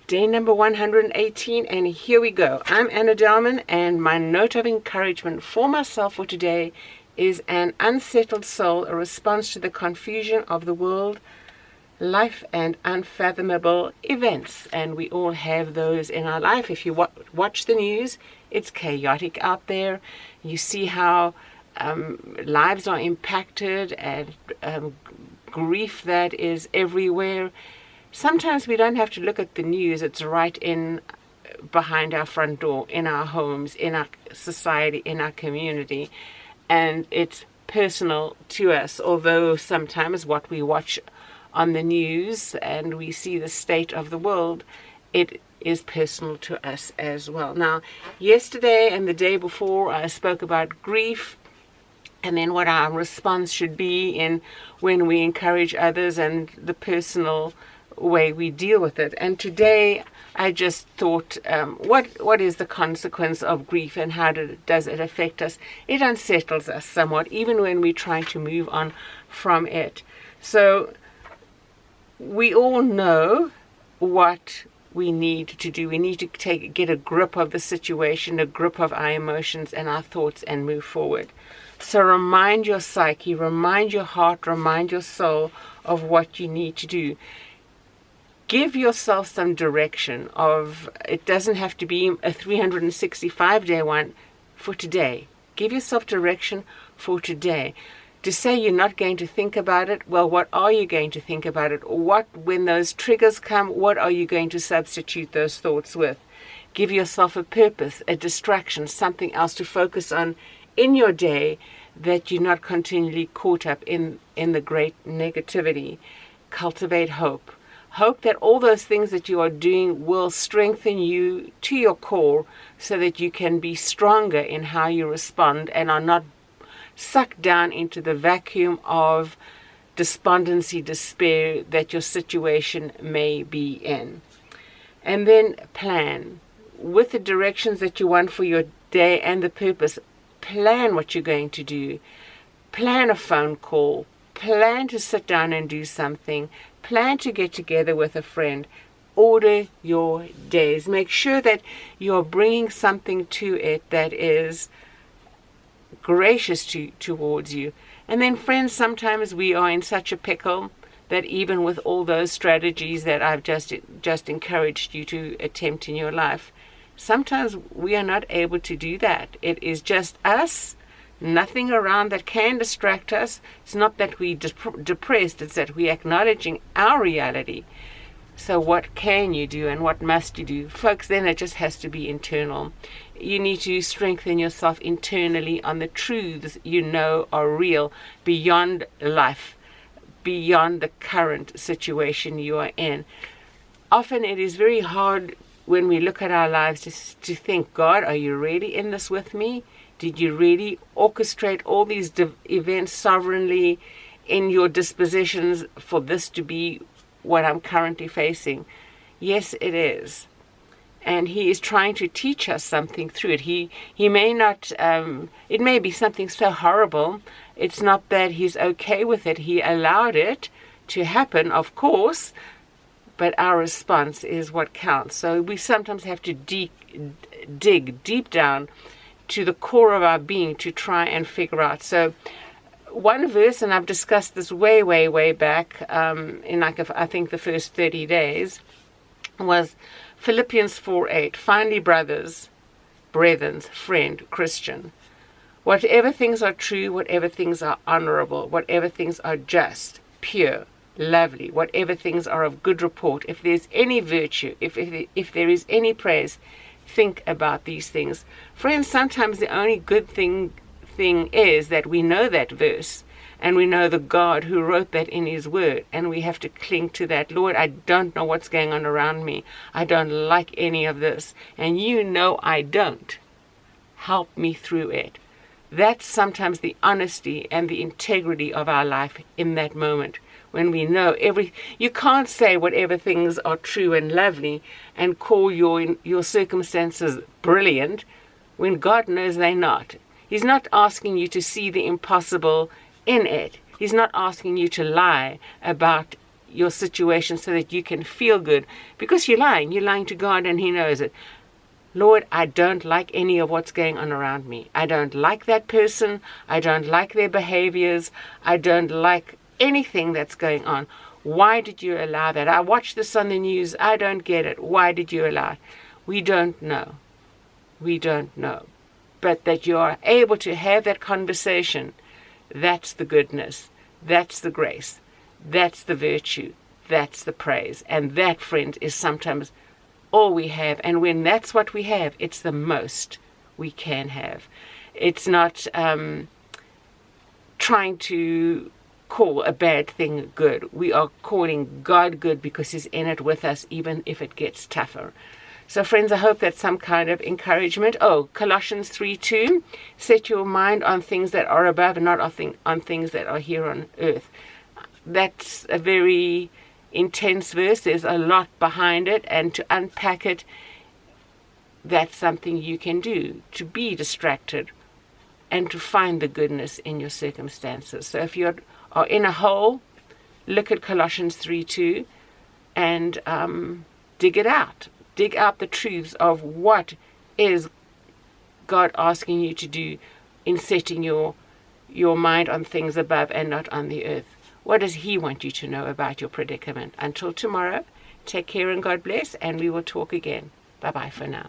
Day number 118, and here we go. I'm Anna Delman, and my note of encouragement for myself for today is an unsettled soul, a response to the confusion of the world, life, and unfathomable events. And we all have those in our life. If you watch the news, it's chaotic out there. You see how lives are impacted and grief that is everywhere. Sometimes we don't have to look at the news. It's right in behind our front door, in our homes, in our society, in our community. And it's personal to us, although sometimes what we watch on the news and we see the state of the world, it is personal to us as well. Now, yesterday and the day before, I spoke about grief and then what our response should be in when we encourage others and the personal way we deal with it. And today I just thought, what is the consequence of grief and how does it affect us? It unsettles us somewhat, even when we try to move on from it. So we all know what we need to do. We need to get a grip of the situation, a grip of our emotions and our thoughts, and move forward. So remind your psyche, remind your heart, remind your soul of what you need to do. Give yourself some direction of, it doesn't have to be a 365-day one for today. Give yourself direction for today. To say you're not going to think about it, well, what are you going to think about it? When those triggers come, what are you going to substitute those thoughts with? Give yourself a purpose, a distraction, something else to focus on in your day that you're not continually caught up in the great negativity. Cultivate hope. Hope that all those things that you are doing will strengthen you to your core so that you can be stronger in how you respond and are not sucked down into the vacuum of despondency, despair that your situation may be in. And then plan. With the directions that you want for your day and the purpose, plan what you're going to do. Plan a phone call. Plan to sit down and do something. Plan to get together with a friend. Order your days. Make sure that you're bringing something to it that is gracious towards you. And then, friends, sometimes we are in such a pickle that even with all those strategies that I've just encouraged you to attempt in your life, sometimes we are not able to do that. It is just us. Nothing around that can distract us. It's not that we're depressed, it's that we're acknowledging our reality. So what can you do and what must you do? Folks, then it just has to be internal. You need to strengthen yourself internally on the truths you know are real beyond life, beyond the current situation you are in. Often it is very hard when we look at our lives to think, God, are you really in this with me? Did you really orchestrate all these events sovereignly in your dispositions for this to be what I'm currently facing? Yes, it is. And He is trying to teach us something through it. He may not, it may be something so horrible. It's not that He's okay with it. He allowed it to happen, of course, but our response is what counts. So we sometimes have to dig deep down to the core of our being to try and figure out. So one verse, and I've discussed this way back in I think the first 30 days, was Philippians 4:8. Finally, brothers, brethren, friend, Christian, whatever things are true, whatever things are honorable, whatever things are just, pure, lovely, whatever things are of good report, if there's any virtue, if there is any praise, think about these things. Friends, sometimes the only good thing is that we know that verse and we know the God who wrote that in His Word, and we have to cling to that. Lord, I don't know what's going on around me. I don't like any of this, and you know I don't. Help me through it. That's sometimes the honesty and the integrity of our life in that moment. When we know you can't say whatever things are true and lovely and call your circumstances brilliant when God knows they're not. He's not asking you to see the impossible in it. He's not asking you to lie about your situation so that you can feel good, because you're lying to God, and he knows it. Lord, I don't like any of what's going on around me. I don't like that person. I don't like their behaviors. I don't like anything that's going on. Why did you allow that? I watched this on the news. I don't get it. Why did you allow it? We don't know. We don't know. But that you are able to have that conversation, that's the goodness. That's the grace. That's the virtue. That's the praise. And that, friend, is sometimes all we have. And when that's what we have, it's the most we can have. It's not trying to call a bad thing good. We are calling God good because he's in it with us, even if it gets tougher. So friends, I hope that's some kind of encouragement. Oh, Colossians 3:2, set your mind on things that are above and not on things that are here on earth. That's a very intense verse. There's a lot behind it, and to unpack it, that's something you can do, to be distracted and to find the goodness in your circumstances. So if you are in a hole, look at Colossians 3:2 and dig it out. Dig out the truths of what is God asking you to do in setting your mind on things above and not on the earth. What does he want you to know about your predicament? Until tomorrow, take care and God bless, and we will talk again. Bye-bye for now.